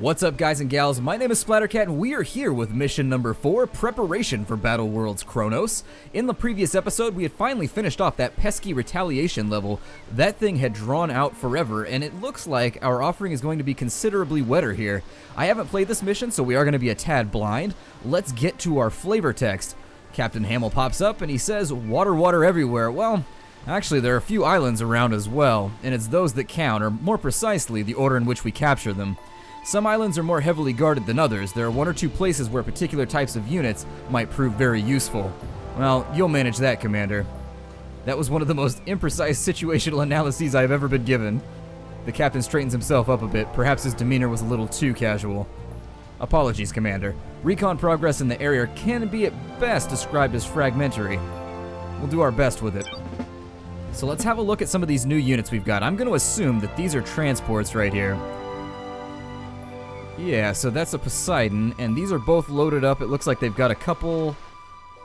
What's up, guys and gals? My name is Splattercat, and we are here with mission number 4, Preparation for Battle World's Kronos. In the previous episode, we had finally finished off that pesky retaliation level. That thing had drawn out forever, and it looks like our offering is going to be considerably wetter here. I haven't played this mission, so we are going to be a tad blind. Let's get to our flavor text. Captain Hamill pops up, and he says, "Water, water everywhere." Well, actually, there are a few islands around as well, and it's those that count, or more precisely, the order in which we capture them. Some islands are more heavily guarded than others. There are one or two places where particular types of units might prove very useful. Well, you'll manage that, Commander. That was one of the most imprecise situational analyses I've ever been given. The captain straightens himself up a bit. Perhaps his demeanor was a little too casual. Apologies, Commander. Recon progress in the area can be at best described as fragmentary. We'll do our best with it. So let's have a look at some of these new units we've got. I'm going to assume that these are transports right here. Yeah, so that's a Poseidon, and these are both loaded up. It looks like they've got a couple...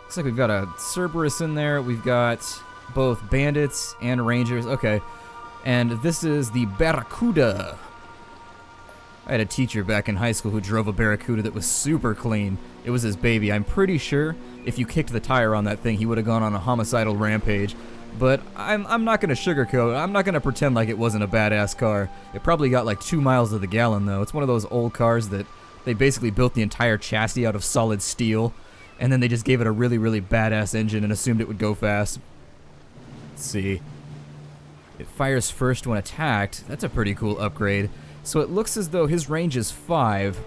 Looks like we've got a Cerberus in there. We've got both bandits and rangers. Okay. And this is the Barracuda. I had a teacher back in high school who drove a Barracuda that was super clean. It was his baby. I'm pretty sure if you kicked the tire on that thing, he would have gone on a homicidal rampage. But I'm not going to sugarcoat. I'm not going to pretend like it wasn't a badass car. It probably got like 2 miles to the gallon, though. It's one of those old cars that they basically built the entire chassis out of solid steel, and then they just gave it a really, really badass engine and assumed it would go fast. Let's see. It fires first when attacked. That's a pretty cool upgrade. So it looks as though his range is 5.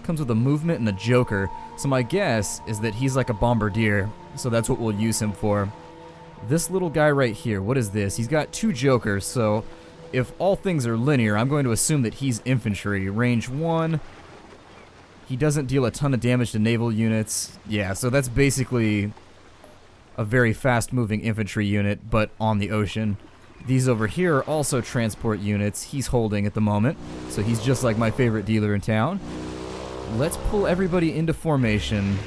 Comes with a movement and a joker. So my guess is that he's like a bombardier. So that's what we'll use him for. This little guy right here, what is this? He's got 2 jokers, so if all things are linear, I'm going to assume that he's infantry. Range 1. He doesn't deal a ton of damage to naval units. Yeah, so that's basically a very fast-moving infantry unit, but on the ocean. These over here are also transport units he's holding at the moment, so he's just like my favorite dealer in town. Let's pull everybody into formation.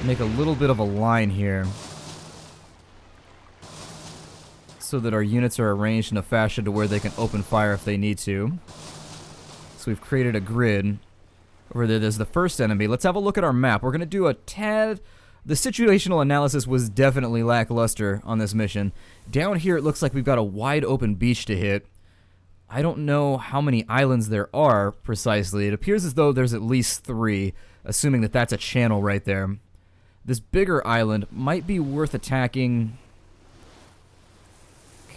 Make a little bit of a line here so that our units are arranged in a fashion to where they can open fire if they need to. So we've created a grid. Over there, there's the first enemy. Let's have a look at our map. We're going to do a tad... The situational analysis was definitely lackluster on this mission. Down here, it looks like we've got a wide open beach to hit. I don't know how many islands there are precisely. It appears as though there's at least 3, assuming that that's a channel right there. This bigger island might be worth attacking.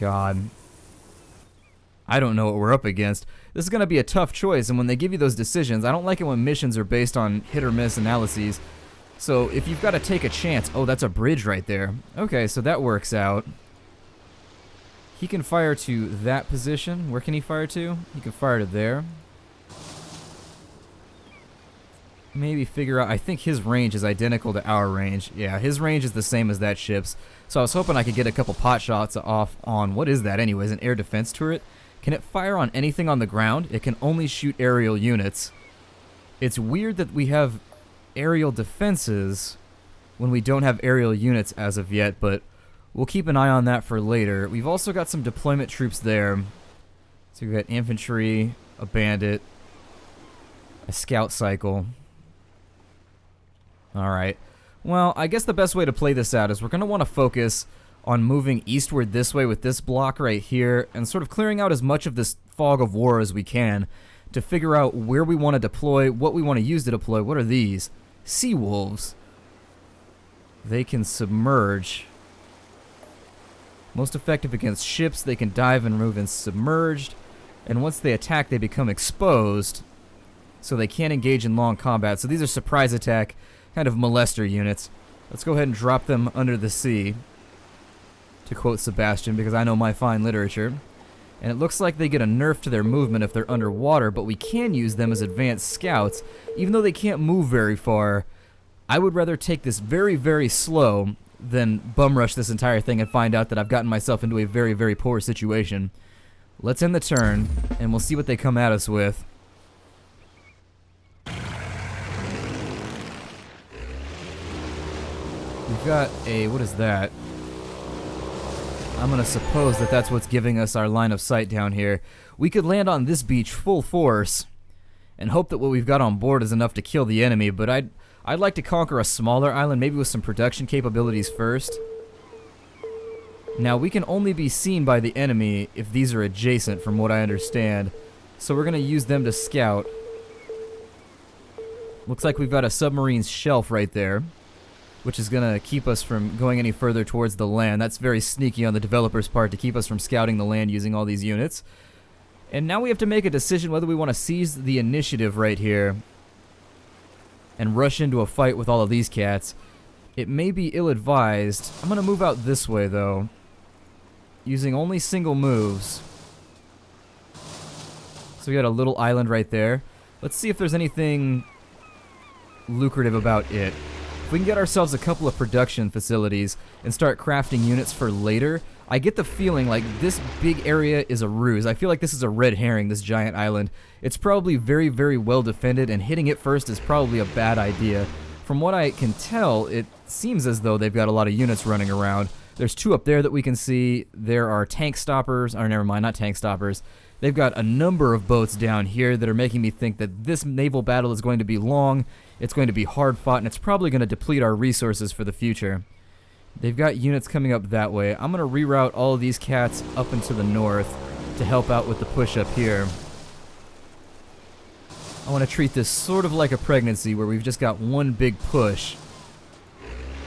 God. I don't know what we're up against. This is going to be a tough choice, and when they give you those decisions, I don't like it when missions are based on hit or miss analyses. So if you've got to take a chance... Oh, that's a bridge right there. Okay, so that works out. He can fire to that position. Where can he fire to? He can fire to there. Maybe figure out... I think his range is identical to our range. Yeah, his range is the same as that ship's. So I was hoping I could get a couple pot shots off on... What is that anyways? An air defense turret? Can it fire on anything on the ground? It can only shoot aerial units. It's weird that we have aerial defenses when we don't have aerial units as of yet, but we'll keep an eye on that for later. We've also got some deployment troops there. So we've got infantry, a bandit, a scout cycle. Alright, well, I guess the best way to play this out is we're going to want to focus on moving eastward this way with this block right here and sort of clearing out as much of this fog of war as we can to figure out where we want to deploy, what we want to use to deploy. What are these? Sea wolves. They can submerge. Most effective against ships. They can dive and move in submerged. And once they attack, they become exposed, so they can't engage in long combat. So these are surprise attack, kind of molester units. Let's go ahead and drop them under the sea, to quote Sebastian, because I know my fine literature. And it looks like they get a nerf to their movement if they're underwater, but we can use them as advanced scouts, even though they can't move very far. I would rather take this very, very slow than bum rush this entire thing and find out that I've gotten myself into a very, very poor situation. Let's end the turn, and we'll see what they come at us with. We've got a... what is that? I'm gonna suppose that that's what's giving us our line of sight down here. We could land on this beach full force and hope that what we've got on board is enough to kill the enemy, but I'd like to conquer a smaller island, maybe with some production capabilities first. Now, we can only be seen by the enemy if these are adjacent, from what I understand. So we're gonna use them to scout. Looks like we've got a submarine's shelf right there, which is gonna keep us from going any further towards the land. That's very sneaky on the developer's part to keep us from scouting the land using all these units. And now we have to make a decision whether we want to seize the initiative right here and rush into a fight with all of these cats. It may be ill-advised. I'm gonna move out this way though, using only single moves. So we got a little island right there. Let's see if there's anything lucrative about it. If we can get ourselves a couple of production facilities and start crafting units for later, I get the feeling like this big area is a ruse. I feel like this is a red herring, this giant island. It's probably very, very well defended, and hitting it first is probably a bad idea. From what I can tell, it seems as though they've got a lot of units running around. There's two up there that we can see. There are tank stoppers, or never mind, not tank stoppers. They've got a number of boats down here that are making me think that this naval battle is going to be long, it's going to be hard fought, and it's probably going to deplete our resources for the future. They've got units coming up that way. I'm going to reroute all of these cats up into the north to help out with the push up here. I want to treat this sort of like a pregnancy where we've just got one big push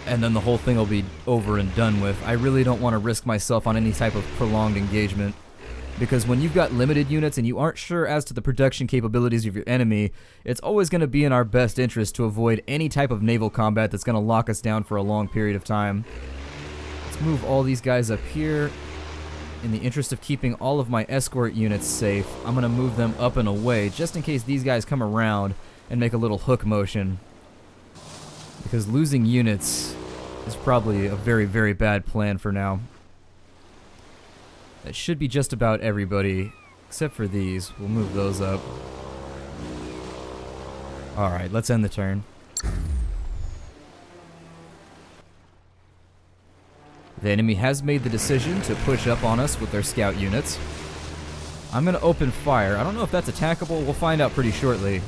and then the whole thing will be over and done with. I really don't want to risk myself on any type of prolonged engagement, because when you've got limited units and you aren't sure as to the production capabilities of your enemy, it's always going to be in our best interest to avoid any type of naval combat that's going to lock us down for a long period of time. Let's move all these guys up here. In the interest of keeping all of my escort units safe, I'm going to move them up and away just in case these guys come around and make a little hook motion. Because losing units is probably a very, very bad plan for now. That should be just about everybody, except for these. We'll move those up. Alright, let's end the turn. The enemy has made the decision to push up on us with their scout units. I'm going to open fire. I don't know if that's attackable. We'll find out pretty shortly.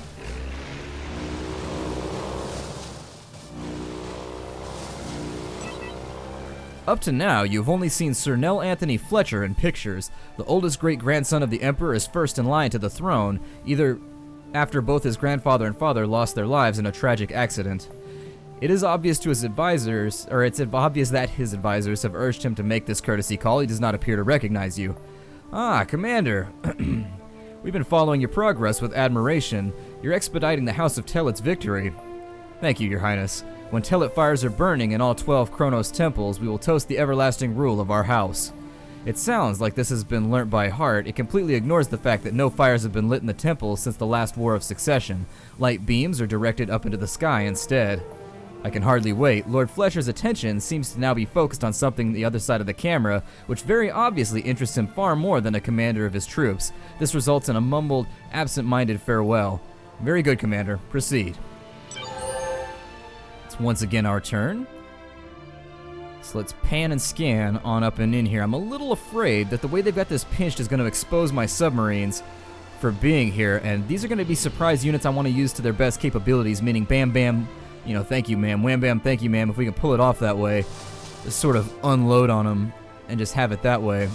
Up to now, you've only seen Sir Nell Anthony Fletcher in pictures. The oldest great-grandson of the Emperor is first in line to the throne, either after both his grandfather and father lost their lives in a tragic accident. It is obvious to his advisors, or it's obvious that his advisors have urged him to make this courtesy call. He does not appear to recognize you. Ah, Commander. We've been following your progress with admiration. You're expediting the House of Telet's victory. Thank you, Your Highness. When Telet fires are burning in all 12 Kronos temples, we will toast the everlasting rule of our house. It sounds like this has been learnt by heart. It completely ignores the fact that no fires have been lit in the temples since the last War of Succession. Light beams are directed up into the sky instead. I can hardly wait. Lord Fletcher's attention seems to now be focused on something the other side of the camera, which very obviously interests him far more than a commander of his troops. This results in a mumbled, absent-minded farewell. Very good, Commander. Proceed. It's once again our turn. So let's pan and scan on up and in here. I'm a little afraid that the way they've got this pinched is going to expose my submarines for being here, and these are going to be surprise units I want to use to their best capabilities, meaning bam bam, you know, thank you ma'am, wham bam, thank you ma'am. If we can pull it off that way, just sort of unload on them and just have it that way.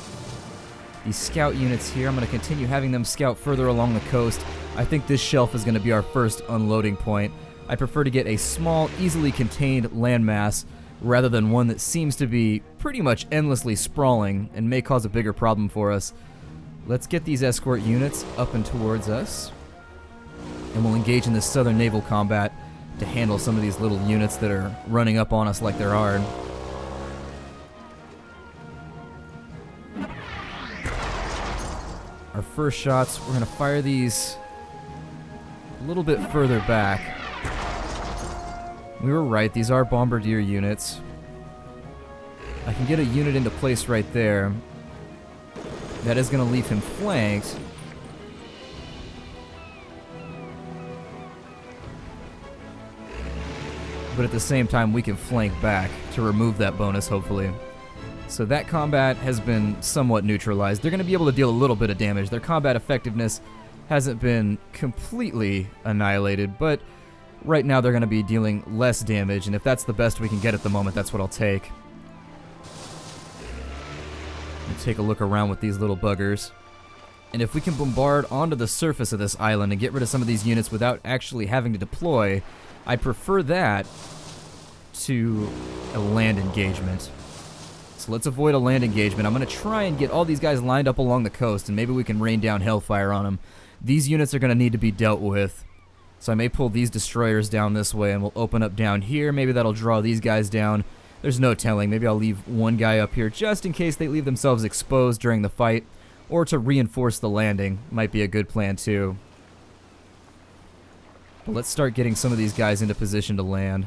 These scout units here, I'm going to continue having them scout further along the coast. I think this shelf is going to be our first unloading point. I prefer to get a small, easily contained landmass rather than one that seems to be pretty much endlessly sprawling and may cause a bigger problem for us. Let's get these escort units up and towards us, and we'll engage in this southern naval combat to handle some of these little units that are running up on us like they're hard. Our first shots, we're going to fire these a little bit further back. We were right, these are bombardier units. I can get a unit into place right there. That is going to leave him flanked. But at the same time, we can flank back to remove that bonus, hopefully. So that combat has been somewhat neutralized. They're going to be able to deal a little bit of damage. Their combat effectiveness hasn't been completely annihilated, but right now they're going to be dealing less damage, and if that's the best we can get at the moment, that's what I'll take. Take a look around with these little buggers. And if we can bombard onto the surface of this island and get rid of some of these units without actually having to deploy, I prefer that to a land engagement. So let's avoid a land engagement. I'm going to try and get all these guys lined up along the coast, and maybe we can rain down hellfire on them. These units are going to need to be dealt with. So I may pull these destroyers down this way, and we'll open up down here. Maybe that'll draw these guys down. There's no telling. Maybe I'll leave one guy up here just in case they leave themselves exposed during the fight, or to reinforce the landing. Might be a good plan too. But let's start getting some of these guys into position to land.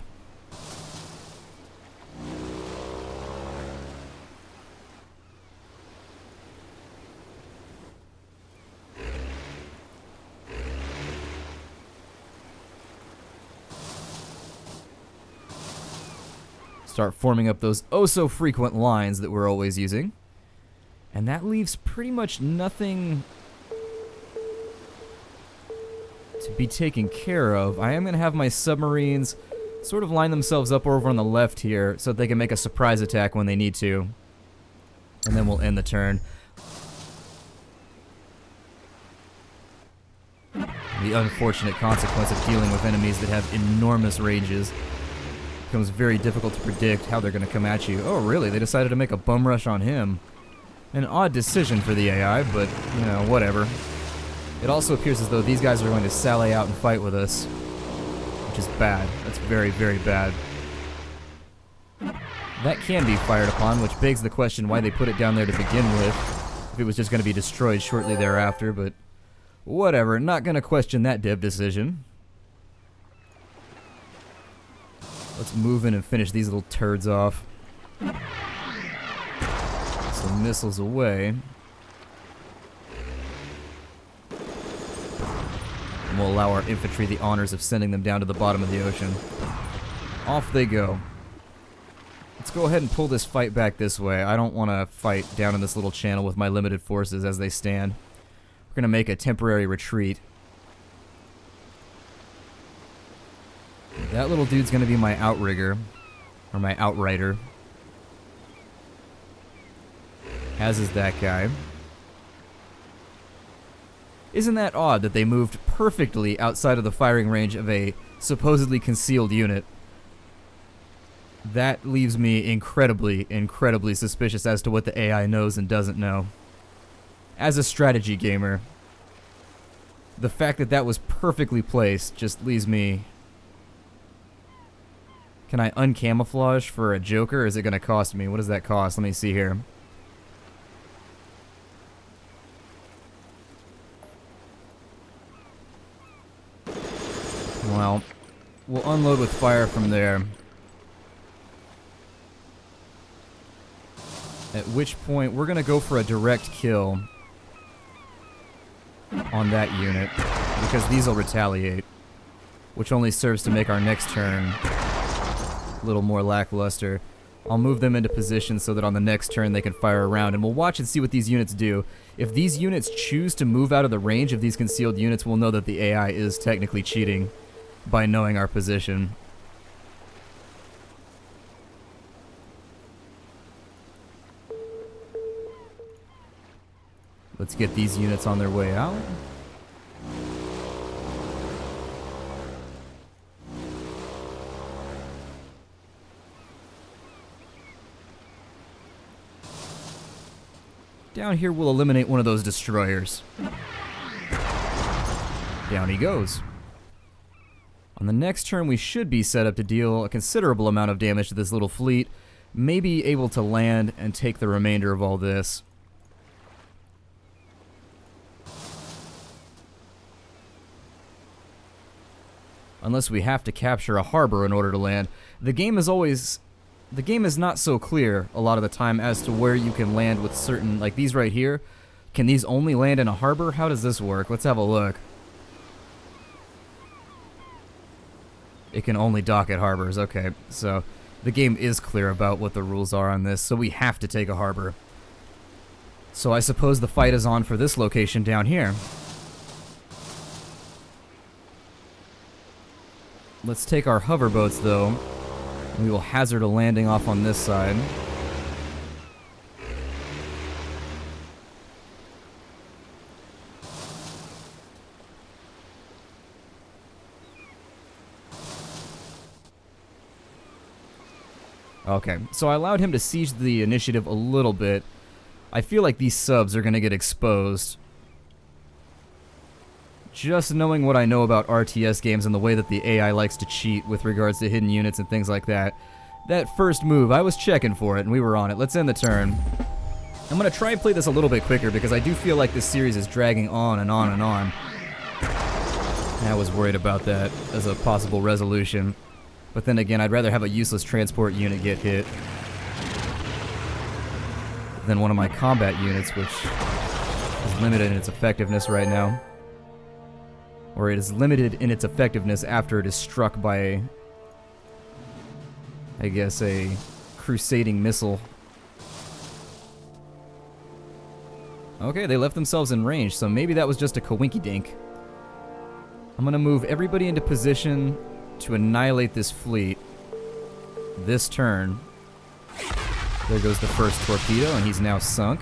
Start forming up those oh-so-frequent lines that we're always using. And that leaves pretty much nothing to be taken care of. I am going to have my submarines sort of line themselves up over on the left here so that they can make a surprise attack when they need to. And then we'll end the turn. The unfortunate consequence of dealing with enemies that have enormous ranges. Becomes very difficult to predict how they're going to come at you. Oh, really? They decided to make a bum rush on him. An odd decision for the AI, but, you know, whatever. It also appears as though these guys are going to sally out and fight with us, which is bad. That's very, very bad. That can be fired upon, which begs the question why they put it down there to begin with, if it was just going to be destroyed shortly thereafter, but whatever. Not going to question that dev decision. Let's move in and finish these little turds off. Some missiles away. And we'll allow our infantry the honors of sending them down to the bottom of the ocean. Off they go. Let's go ahead and pull this fight back this way. I don't want to fight down in this little channel with my limited forces as they stand. We're going to make a temporary retreat. That little dude's going to be my outrigger, or my outrider. As is that guy. Isn't that odd that they moved perfectly outside of the firing range of a supposedly concealed unit? That leaves me incredibly, incredibly suspicious as to what the AI knows and doesn't know. As a strategy gamer, the fact that that was perfectly placed just leaves me... Can I uncamouflage for a Joker, or is it going to cost me? What does that cost? Let me see here. Well, we'll unload with fire from there. At which point, we're going to go for a direct kill on that unit, because these will retaliate, which only serves to make our next turn a little more lackluster. I'll move them into position so that on the next turn they can fire around, and we'll watch and see what these units do. If these units choose to move out of the range of these concealed units, we'll know that the AI is technically cheating by knowing our position. Let's get these units on their way out. Down here, we'll eliminate one of those destroyers. Down he goes. On the next turn, we should be set up to deal a considerable amount of damage to this little fleet. Maybe able to land and take the remainder of all this. Unless we have to capture a harbor in order to land. The game is not so clear a lot of the time as to where you can land with certain, like these right here. Can these only land in a harbor? How does this work? Let's have a look. It can only dock at harbors. Okay, so The game is clear about what the rules are on this, so we have to take a harbor. So I suppose the fight is on for this location down here. Let's take our hoverboats, though. We will hazard a landing off on this side. Okay, so I allowed him to siege the initiative a little bit. I feel like these subs are going to get exposed. Just knowing what I know about RTS games and the way that the AI likes to cheat with regards to hidden units and things like that. That first move, I was checking for it and we were on it. Let's end the turn. I'm going to try and play this a little bit quicker because I do feel like this series is dragging on and on and on. I was worried about that as a possible resolution. But then again, I'd rather have a useless transport unit get hit than one of my combat units, which is limited in its effectiveness right now. Or it is limited in its effectiveness after it is struck by, I guess, a crusading missile. Okay, they left themselves in range, so maybe that was just a coinky-dink. I'm gonna move everybody into position to annihilate this fleet this turn. There goes the first torpedo, and he's now sunk.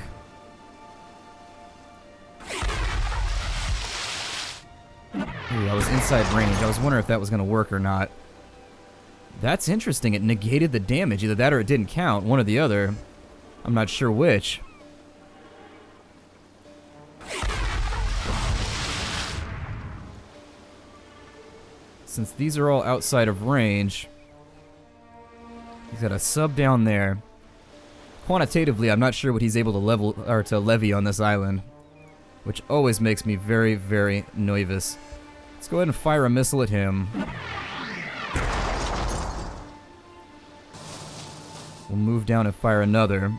Ooh, I was inside range. I was wondering if that was going to work or not. That's interesting. It negated the damage. Either that or it didn't count. One or the other. I'm not sure which. Since these are all outside of range, he's got a sub down there. Quantitatively, I'm not sure what he's able to level or to levy on this island, which always makes me very, very nervous. Let's go ahead and fire a missile at him. We'll move down and fire another.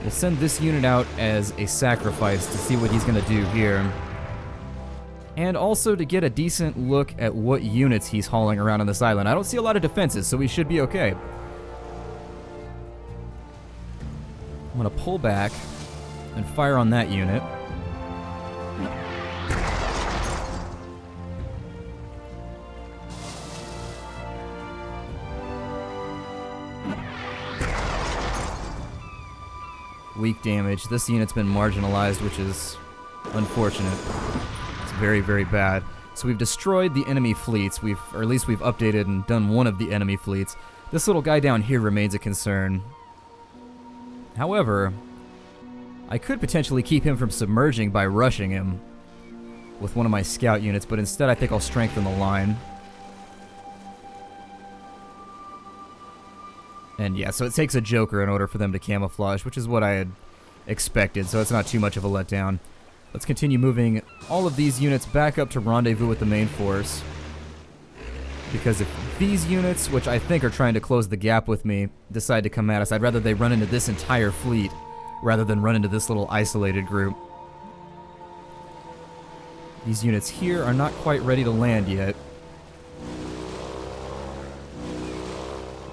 We'll send this unit out as a sacrifice to see what he's going to do here. And also to get a decent look at what units he's hauling around on this island. I don't see a lot of defenses, so we should be okay. I'm going to pull back and fire on that unit. Weak damage. This unit's been marginalized, which is unfortunate. It's very, very bad. So we've destroyed the enemy fleets, or at least we've updated and done one of the enemy fleets. This little guy down here remains a concern. However, I could potentially keep him from submerging by rushing him with one of my scout units, but instead I think I'll strengthen the line. And yeah, so it takes a Joker in order for them to camouflage, which is what I had expected, so it's not too much of a letdown. Let's continue moving all of these units back up to rendezvous with the main force. Because if these units, which I think are trying to close the gap with me, decide to come at us, I'd rather they run into this entire fleet rather than run into this little isolated group. These units here are not quite ready to land yet.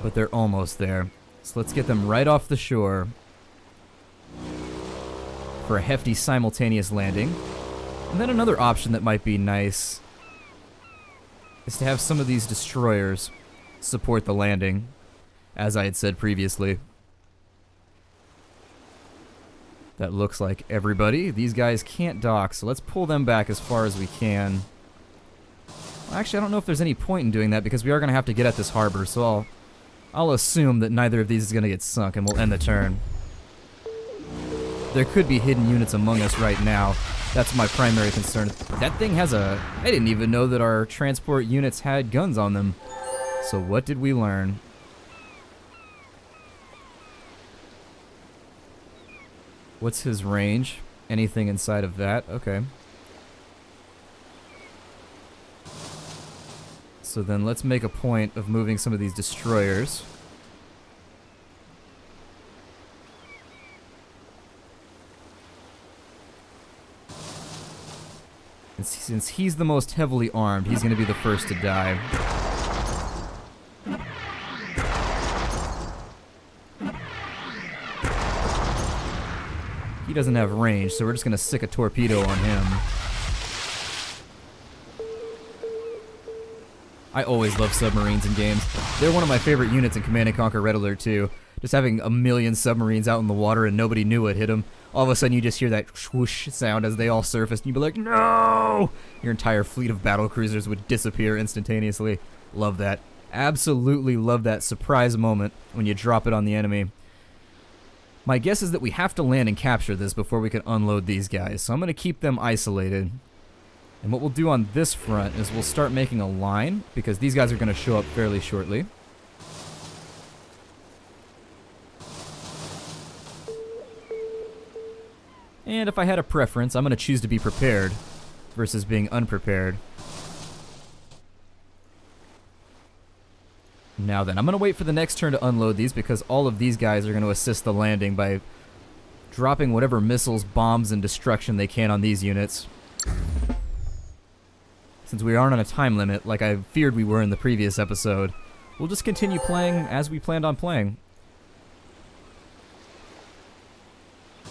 But they're almost there. So let's get them right off the shore for a hefty simultaneous landing. And then another option that might be nice is to have some of these destroyers support the landing, as I had said previously. That looks like everybody. These guys can't dock, so let's pull them back as far as we can. Well, actually, I don't know if there's any point in doing that because we are going to have to get at this harbor, so I'll assume that neither of these is going to get sunk, and we'll end the turn. There could be hidden units among us right now. That's my primary concern. That thing has a... I didn't even know that our transport units had guns on them. So what did we learn? What's his range? Anything inside of that? Okay. So then let's make a point of moving some of these destroyers. And since he's the most heavily armed, he's going to be the first to die. He doesn't have range, so we're just going to stick a torpedo on him. I always love submarines in games. They're one of my favorite units in Command & Conquer Red Alert 2. Just having a million submarines out in the water and nobody knew what hit them. All of a sudden you just hear that swoosh sound as they all surface, and you'd be like, no! Your entire fleet of battle cruisers would disappear instantaneously. Love that. Absolutely love that surprise moment when you drop it on the enemy. My guess is that we have to land and capture this before we can unload these guys, so I'm going to keep them isolated. And what we'll do on this front is we'll start making a line, because these guys are going to show up fairly shortly. And if I had a preference, I'm going to choose to be prepared versus being unprepared. Now then, I'm going to wait for the next turn to unload these, because all of these guys are going to assist the landing by dropping whatever missiles, bombs, and destruction they can on these units. Since we aren't on a time limit, like I feared we were in the previous episode, we'll just continue playing as we planned on playing.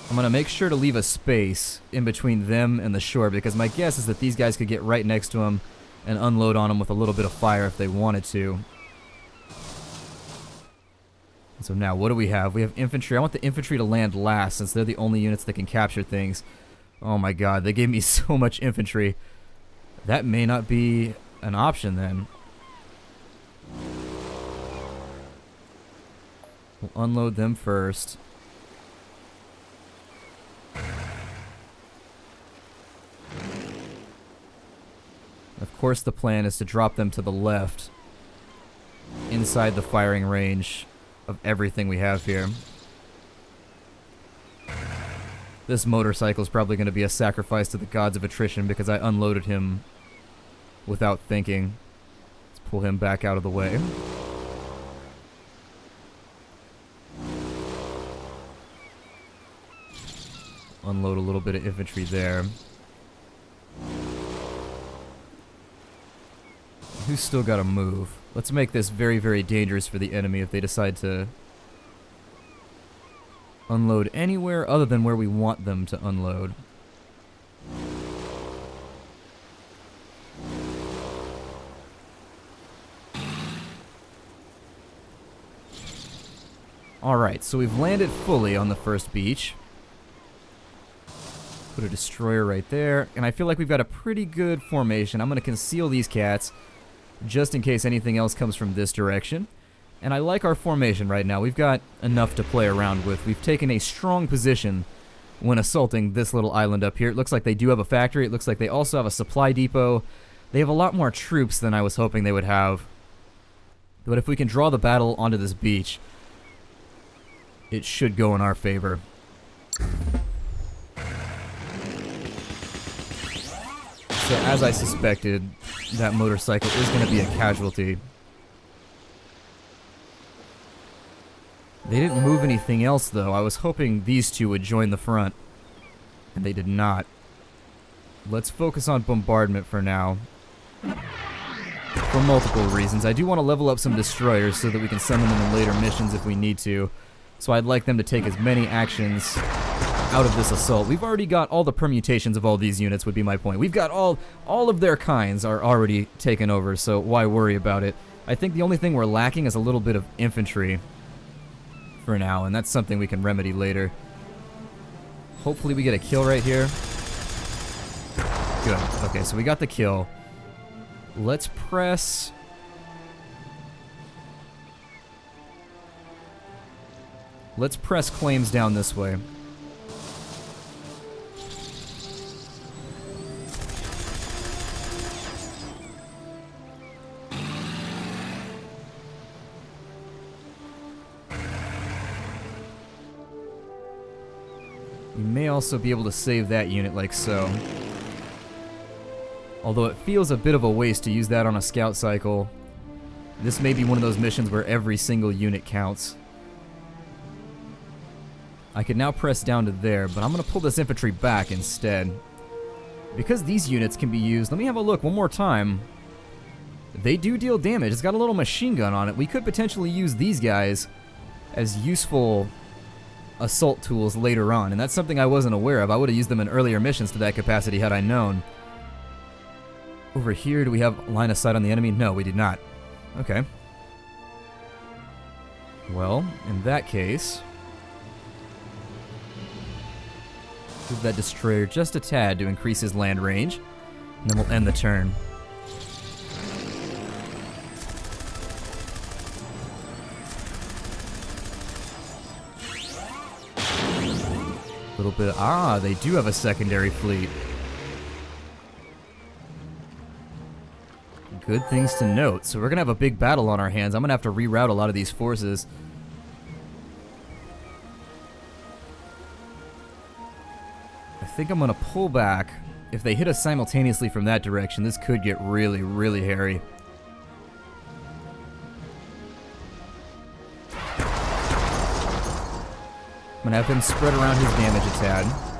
I'm going to make sure to leave a space in between them and the shore, because my guess is that these guys could get right next to them and unload on them with a little bit of fire if they wanted to. So now, what do we have? We have infantry. I want the infantry to land last, since they're the only units that can capture things. Oh my god, they gave me so much infantry. That may not be an option then. We'll unload them first. Of course, the plan is to drop them to the left, inside the firing range of everything we have here. This motorcycle is probably going to be a sacrifice to the gods of attrition, because I unloaded him without thinking. Let's pull him back out of the way. Unload a little bit of infantry there. Who's still got to move? Let's make this very, very dangerous for the enemy if they decide to unload anywhere other than where we want them to unload. Alright, so we've landed fully on the first beach. Put a destroyer right there, and I feel like we've got a pretty good formation. I'm going to conceal these cats just in case anything else comes from this direction. And I like our formation right now. We've got enough to play around with. We've taken a strong position when assaulting this little island up here. It looks like they do have a factory. It looks like they also have a supply depot. They have a lot more troops than I was hoping they would have. But if we can draw the battle onto this beach, it should go in our favor. So as I suspected, that motorcycle is going to be a casualty. They didn't move anything else, though. I was hoping these two would join the front, and they did not. Let's focus on bombardment for now. For multiple reasons. I do want to level up some destroyers so that we can send them in later missions if we need to. So I'd like them to take as many actions out of this assault. We've already got all the permutations of all these units, would be my point. We've got all of their kinds are already taken over, so why worry about it? I think the only thing we're lacking is a little bit of infantry for now, and that's something we can remedy later. Hopefully we get a kill right here. Good. Okay, so we got the kill. Let's press... Let's press claims down this way. We may also be able to save that unit like so. Although it feels a bit of a waste to use that on a scout cycle. This may be one of those missions where every single unit counts. I could now press down to there, but I'm going to pull this infantry back instead. Because these units can be used, let me have a look one more time. They do deal damage. It's got a little machine gun on it. We could potentially use these guys as useful assault tools later on, and that's something I wasn't aware of. I would have used them in earlier missions to that capacity had I known. Over here, do we have line of sight on the enemy? No, we do not. Okay. Well, in that case, move that destroyer just a tad to increase his land range, and then we'll end the turn. A little bit. Ah, they do have a secondary fleet. Good things to note. So we're going to have a big battle on our hands. I'm going to have to reroute a lot of these forces. I think I'm going to pull back. If they hit us simultaneously from that direction, this could get really, really hairy. I'm going to have him spread around his damage a tad.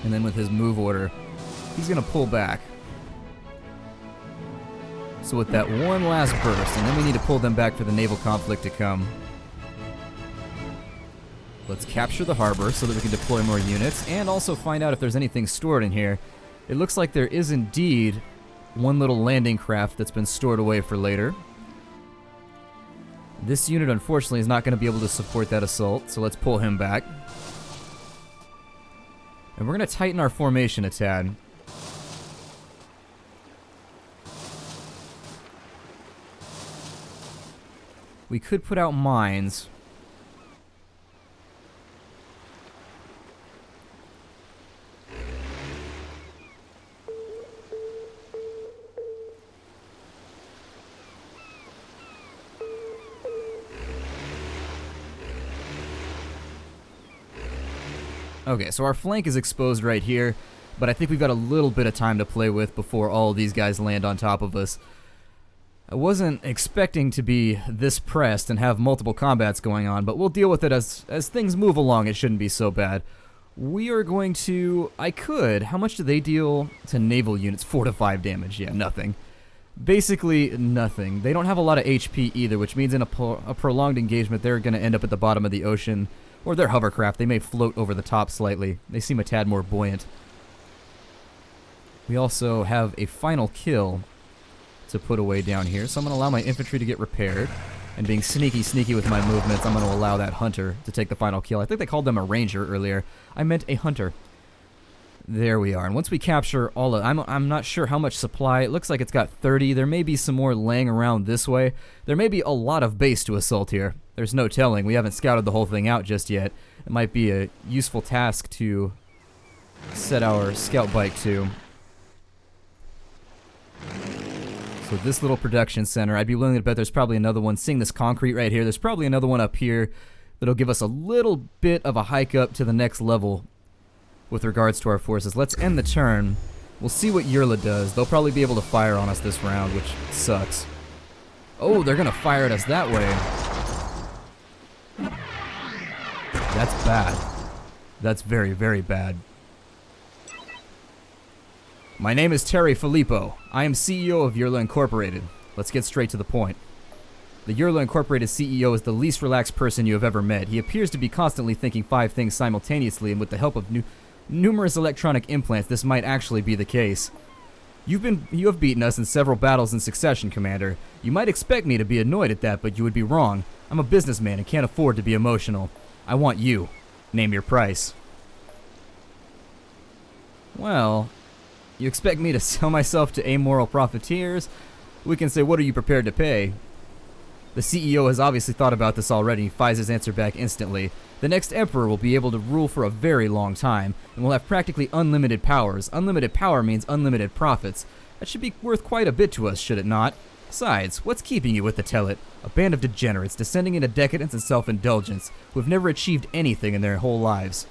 And then with his move order, he's going to pull back. So with that one last burst, and then we need to pull them back for the naval conflict to come. Let's capture the harbor so that we can deploy more units, and also find out if there's anything stored in here. It looks like there is indeed one little landing craft that's been stored away for later. This unit, unfortunately, is not going to be able to support that assault, so let's pull him back. And we're going to tighten our formation a tad. We could put out mines. Okay, so our flank is exposed right here, but I think we've got a little bit of time to play with before all of these guys land on top of us. I wasn't expecting to be this pressed and have multiple combats going on, but we'll deal with it as things move along. It shouldn't be so bad. We are going to... How much do they deal to naval units? 4 to 5 damage. Yeah, nothing. Basically, nothing. They don't have a lot of HP either, which means in a prolonged engagement, they're going to end up at the bottom of the ocean. Or their hovercraft. They may float over the top slightly. They seem a tad more buoyant. We also have a final kill to put away down here, so I'm going to allow my infantry to get repaired. And being sneaky with my movements, I'm going to allow that hunter to take the final kill. I think they called them a ranger earlier. I meant a hunter. There we are. And once we capture all of... I'm not sure how much supply. It looks like it's got 30. There may be some more laying around this way. There may be a lot of base to assault here. There's no telling. We haven't scouted the whole thing out just yet. It might be a useful task to set our scout bike to. So this little production center, I'd be willing to bet there's probably another one. Seeing this concrete right here, there's probably another one up here that'll give us a little bit of a hike up to the next level with regards to our forces. Let's end the turn. We'll see what Ura does. They'll probably be able to fire on us this round, which sucks. Oh, they're going to fire at us that way. That's bad. That's very, very bad. My name is Terry Filippo. I am CEO of Ura Incorporated. Let's get straight to the point. The Ura Incorporated CEO is the least relaxed person you have ever met. He appears to be constantly thinking 5 things simultaneously, and with the help of numerous electronic implants, this might actually be the case. You have beaten us in several battles in succession, Commander. You might expect me to be annoyed at that, but you would be wrong. I'm a businessman and can't afford to be emotional. I want you. Name your price. Well, you expect me to sell myself to amoral profiteers? We can say, what are you prepared to pay? The CEO has obviously thought about this already. He fires his answer back instantly. The next emperor will be able to rule for a very long time, and will have practically unlimited powers. Unlimited power means unlimited profits. That should be worth quite a bit to us, should it not? Besides, what's keeping you with the Telet? A band of degenerates descending into decadence and self-indulgence, who have never achieved anything in their whole lives.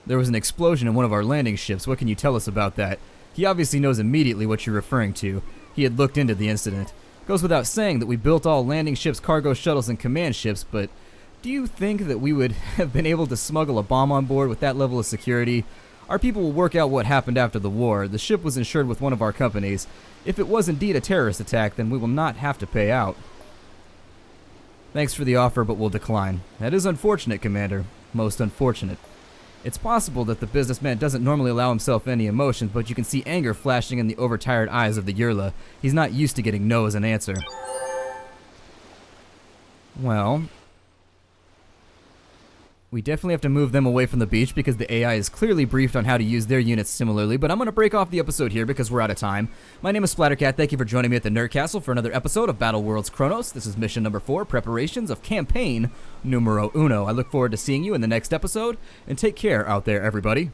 There was an explosion in one of our landing ships. What can you tell us about that? He obviously knows immediately what you're referring to. He had looked into the incident. Goes without saying that we built all landing ships, cargo shuttles, and command ships, but Do you think that we would have been able to smuggle a bomb on board with that level of security? Our people will work out what happened after the war. The ship was insured with one of our companies. If it was indeed a terrorist attack, then we will not have to pay out. Thanks for the offer, but we'll decline. That is unfortunate, Commander. Most unfortunate. It's possible that the businessman doesn't normally allow himself any emotions, but you can see anger flashing in the overtired eyes of the Yurla. He's not used to getting no as an answer. Well, we definitely have to move them away from the beach because the AI is clearly briefed on how to use their units similarly, but I'm going to break off the episode here because we're out of time. My name is Splattercat. Thank you for joining me at the Nerd Castle for another episode of Battle Worlds Kronos. This is mission number 4, preparations of campaign numero uno. I look forward to seeing you in the next episode, and take care out there, everybody.